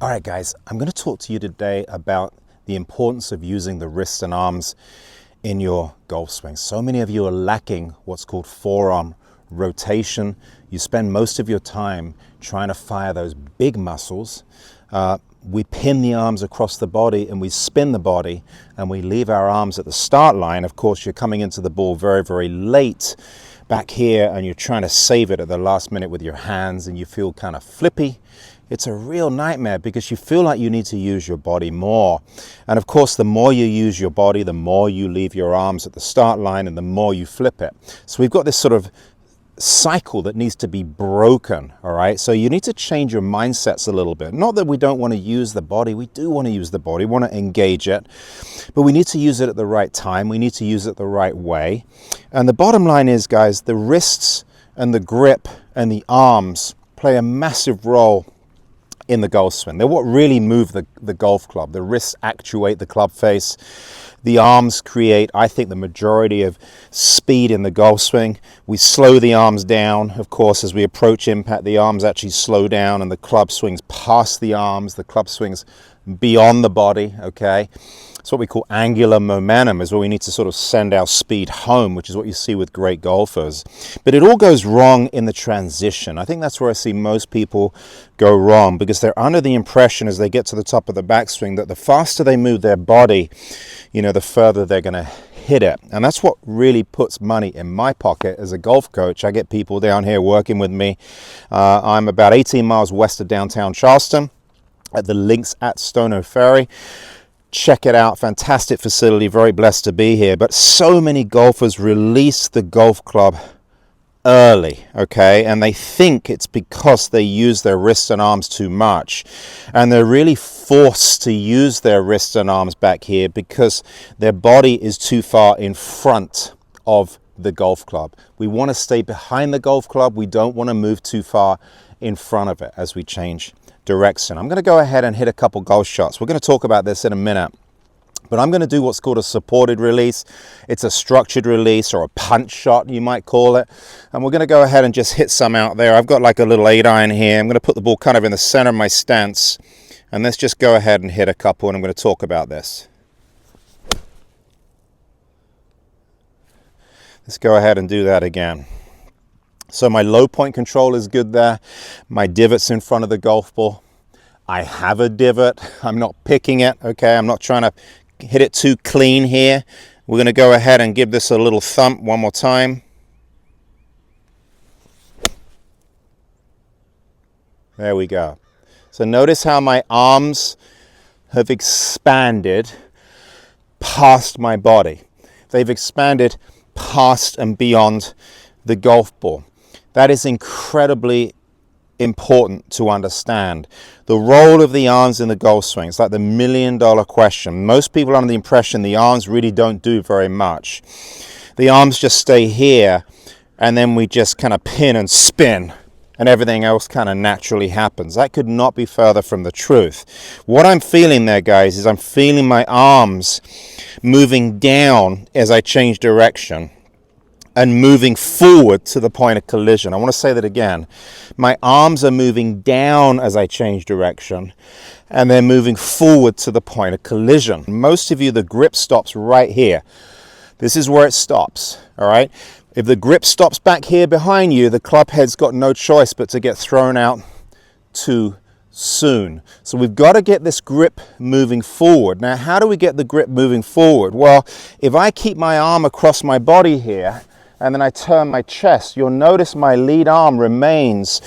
All right, guys, I'm going to talk to you today about the importance of using the wrists and arms in your golf swing. So many of you are lacking what's called forearm rotation. You spend most of your time trying to fire those big muscles. We pin the arms across the body and we spin the body and we leave our arms at the start line. Of course, you're coming into the ball very, very late back here and you're trying to save it at the last minute with your hands and you feel kind of flippy. It's a real nightmare because you feel like you need to use your body more. And of course, the more you use your body, the more you leave your arms at the start line and the more you flip it. So we've got this sort of cycle that needs to be broken, all right? So you need to change your mindsets a little bit. Not that we don't want to use the body. We do want to use the body. We want to engage it. But we need to use it at the right time. We need to use it the right way. And the bottom line is, guys, the wrists and the grip and the arms play a massive role in the golf swing. They're what really move the golf club. The wrists actuate the club face. The arms create, I think, the majority of speed in the golf swing. We slow the arms down. Of course, as we approach impact, the arms actually slow down and the club swings past the arms. The club swings beyond the body, okay? It's what we call angular momentum, is where we need to sort of send our speed home, which is what you see with great golfers. But it all goes wrong in the transition. I think that's where I see most people go wrong, because they're under the impression as they get to the top of the backswing that the faster they move their body, the further they're going to hit it. And that's what really puts money in my pocket as a golf coach. I get people down here working with me. I'm about 18 miles west of downtown Charleston at the links at Stono Ferry. Check it out. Fantastic facility. Very blessed to be here. But so many golfers release the golf club early, okay? And they think it's because they use their wrists and arms too much. And they're really forced to use their wrists and arms back here because their body is too far in front of the golf club. We want to stay behind the golf club. We don't want to move too far in front of it as we change direction. I'm going to go ahead and hit a couple golf shots. We're going to talk about this in a minute, but I'm going to do what's called a supported release. It's a structured release, or a punch shot you might call it, and we're going to go ahead and just hit some out there. I've got like a little 8-iron here. I'm going to put the ball kind of in the center of my stance, and let's just go ahead and hit a couple, and I'm going to talk about this. Let's go ahead and do that again. So my low point control is good there. My divot's in front of the golf ball. I have a divot. I'm not picking it, okay? I'm not trying to hit it too clean here. We're going to go ahead and give this a little thump one more time. There we go. So notice how my arms have expanded past my body. They've expanded past and beyond the golf ball. That is incredibly important to understand. The role of the arms in the golf swing, it's like the million-dollar question. Most people are under the impression the arms really don't do very much. The arms just stay here, and then we just kind of pin and spin, and everything else kind of naturally happens. That could not be further from the truth. What I'm feeling there, guys, is I'm feeling my arms moving down as I change direction and moving forward to the point of collision. I want to say that again. My arms are moving down as I change direction, and they're moving forward to the point of collision. Most of you, the grip stops right here. This is where it stops, all right? If the grip stops back here behind you, the club head's got no choice but to get thrown out too soon. So we've got to get this grip moving forward. Now, how do we get the grip moving forward? Well, if I keep my arm across my body here, and then I turn my chest, you'll notice my lead arm remains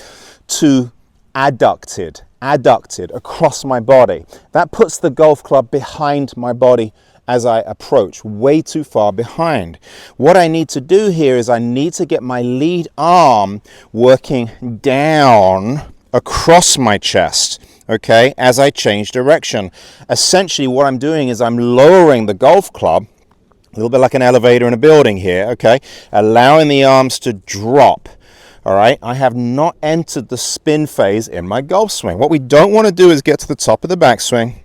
too adducted across my body. That puts the golf club behind my body as I approach, way too far behind. What I need to do here is I need to get my lead arm working down across my chest, okay, as I change direction. Essentially, what I'm doing is I'm lowering the golf club, a little bit like an elevator in a building here, okay? Allowing the arms to drop, all right? I have not entered the spin phase in my golf swing. What we don't want to do is get to the top of the backswing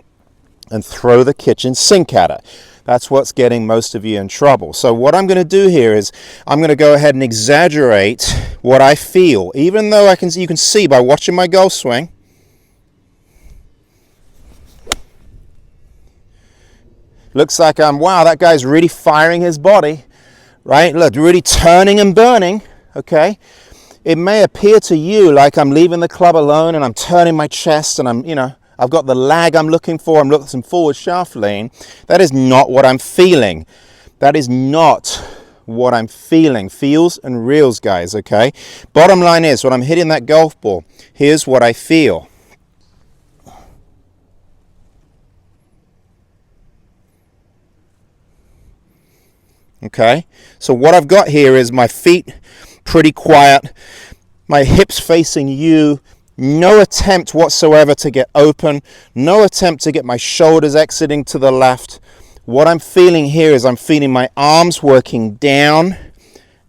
and throw the kitchen sink at it. That's what's getting most of you in trouble. So what I'm going to do here is I'm going to go ahead and exaggerate what I feel, even though you can see by watching my golf swing, Looks like, wow, that guy's really firing his body, right? Look, really turning and burning, okay? It may appear to you like I'm leaving the club alone and I'm turning my chest and I'm, I've got the lag I'm looking for. I'm looking forward shaft lean. That is not what I'm feeling. That is not what I'm feeling. Feels and reels, guys, okay? Bottom line is, when I'm hitting that golf ball, here's what I feel. Okay? So what I've got here is my feet pretty quiet, my hips facing you, no attempt whatsoever to get open, no attempt to get my shoulders exiting to the left. What I'm feeling here is I'm feeling my arms working down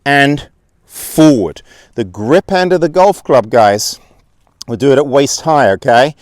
and forward. The grip end of the golf club, guys, we'll do it at waist high, okay?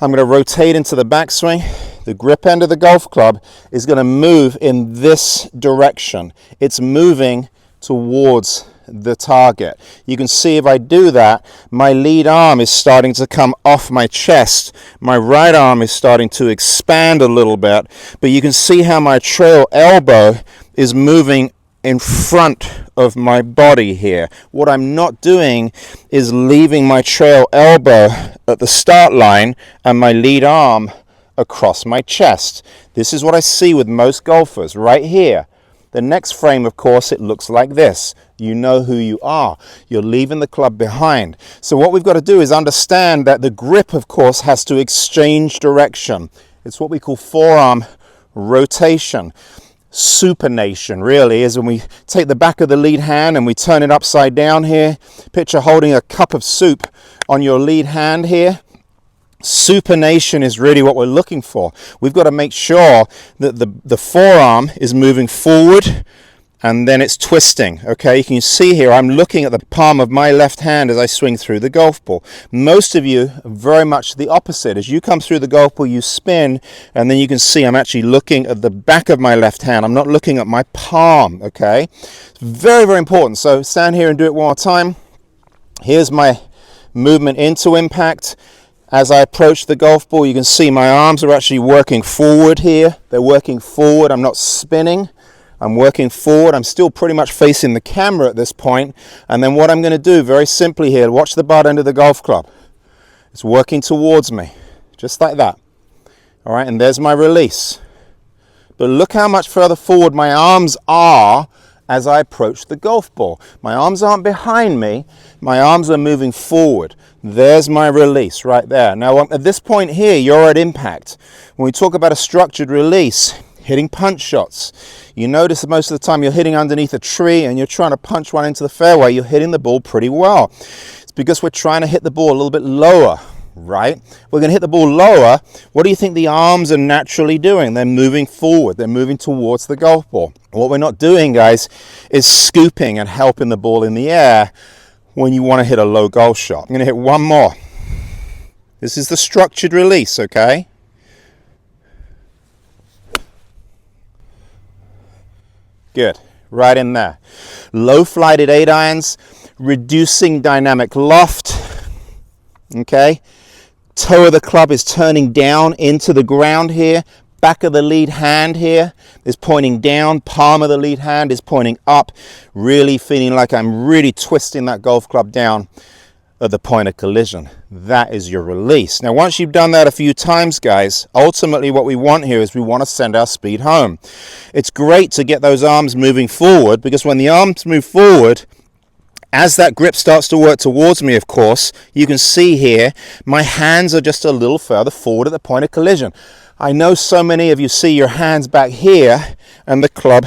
I'm going to rotate into the backswing. The grip end of the golf club is going to move in this direction. It's moving towards the target. You can see if I do that, my lead arm is starting to come off my chest. My right arm is starting to expand a little bit, but you can see how my trail elbow is moving in front of my body here. What I'm not doing is leaving my trail elbow at the start line and my lead arm across my chest. This is what I see with most golfers right here. The next frame, of course, it looks like this. You know who you are. You're leaving the club behind. So what we've got to do is understand that the grip, of course, has to exchange direction. It's what we call forearm rotation. Supination, really, is when we take the back of the lead hand and we turn it upside down here. Picture holding a cup of soup on your lead hand here. Supination is really what we're looking for. We've got to make sure that the forearm is moving forward and then it's twisting. Okay, you can see here I'm looking at the palm of my left hand as I swing through the golf ball. Most of you are very much the opposite. As you come through the golf ball, you spin, and then you can see I'm actually looking at the back of my left hand. I'm not looking at my palm. Okay, it's very, very important. So stand here and do it one more time. Here's my movement into impact. As I approach the golf ball, you can see my arms are actually working forward here. They're working forward. I'm not spinning. I'm working forward. I'm still pretty much facing the camera at this point. And then what I'm going to do very simply here, watch the butt end of the golf club. It's working towards me, just like that. All right, and there's my release. But look how much further forward my arms are as I approach the golf ball. My arms aren't behind me. My arms are moving forward. There's my release right there. Now, at this point here, you're at impact. When we talk about a structured release, hitting punch shots, you notice that most of the time you're hitting underneath a tree and you're trying to punch one into the fairway, you're hitting the ball pretty well. It's because we're trying to hit the ball a little bit lower, right? We're going to hit the ball lower. What do you think the arms are naturally doing? They're moving forward. They're moving towards the golf ball. What we're not doing, guys, is scooping and helping the ball in the air when you want to hit a low golf shot. I'm going to hit one more. This is the structured release, okay? Good. Right in there. Low flighted 8 irons, reducing dynamic loft. Okay? Toe of the club is turning down into the ground here. Back of the lead hand here is pointing down. Palm of the lead hand is pointing up. Really feeling like I'm really twisting that golf club down at the point of collision. That is your release. Now, once you've done that a few times, guys, ultimately what we want here is we want to send our speed home. It's great to get those arms moving forward, because when the arms move forward, as that grip starts to work towards me, of course, you can see here, my hands are just a little further forward at the point of collision. I know so many of you see your hands back here and the club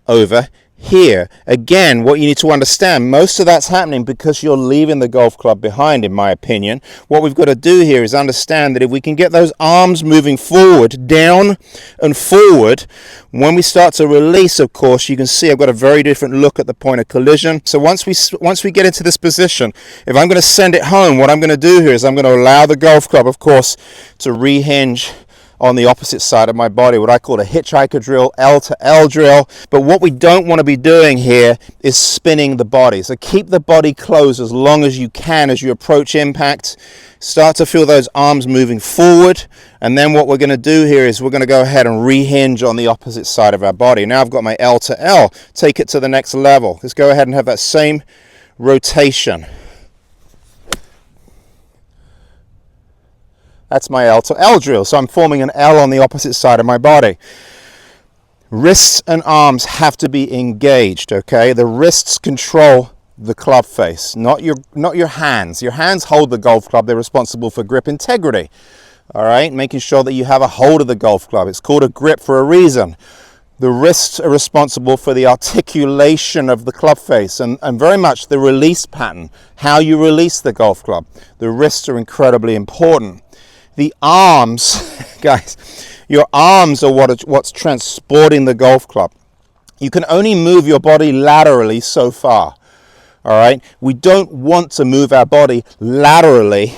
over here. Again, what you need to understand, most of that's happening because you're leaving the golf club behind, in my opinion. What we've got to do here is understand that if we can get those arms moving forward, down and forward, when we start to release, of course, you can see I've got a very different look at the point of collision. So once we get into this position, if I'm going to send it home, what I'm going to do here is I'm going to allow the golf club, of course, to rehinge on the opposite side of my body, what I call a hitchhiker drill, L to L drill. But what we don't want to be doing here is spinning the body. So keep the body closed as long as you can as you approach impact. Start to feel those arms moving forward. And then what we're going to do here is we're going to go ahead and rehinge on the opposite side of our body. Now I've got my L to L. Take it to the next level. Let's go ahead and have that same rotation. That's my L to L drill. So I'm forming an L on the opposite side of my body. Wrists and arms have to be engaged, okay? The wrists control the club face, not your hands. Your hands hold the golf club. They're responsible for grip integrity, all right? Making sure that you have a hold of the golf club. It's called a grip for a reason. The wrists are responsible for the articulation of the club face and very much the release pattern, how you release the golf club. The wrists are incredibly important. The arms, guys, your arms are what's transporting the golf club. You can only move your body laterally so far, all right? We don't want to move our body laterally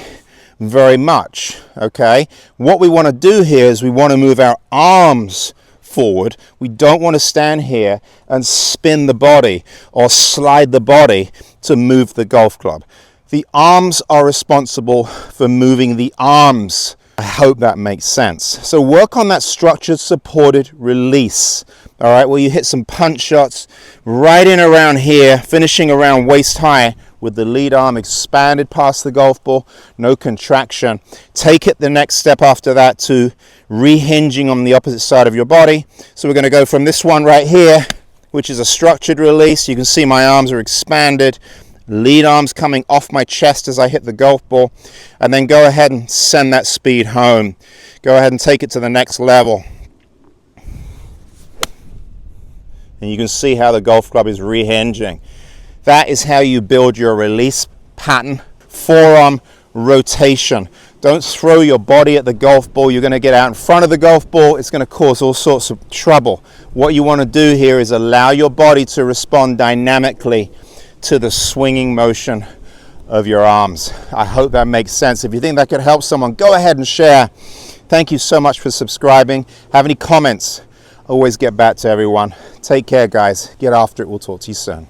very much, okay? What we want to do here is we want to move our arms forward. We don't want to stand here and spin the body or slide the body to move the golf club. The arms are responsible for moving the arms. I hope that makes sense. So work on that structured supported release. All right, well, you hit some punch shots right in around here, finishing around waist high with the lead arm expanded past the golf ball, no contraction. Take it the next step after that to rehinging on the opposite side of your body. So we're going to go from this one right here, which is a structured release. You can see my arms are expanded. Lead arms coming off my chest as I hit the golf ball, and then go ahead and send that speed home. Go ahead and take it to the next level. And you can see how the golf club is rehinging. That is how you build your release pattern. Forearm rotation. Don't throw your body at the golf ball. You're going to get out in front of the golf ball. It's going to cause all sorts of trouble. What you want to do here is allow your body to respond dynamically to the swinging motion of your arms. I hope that makes sense. If you think that could help someone, go ahead and share. Thank you so much for subscribing. Have any comments? Always get back to everyone. Take care, guys. Get after it. We'll talk to you soon.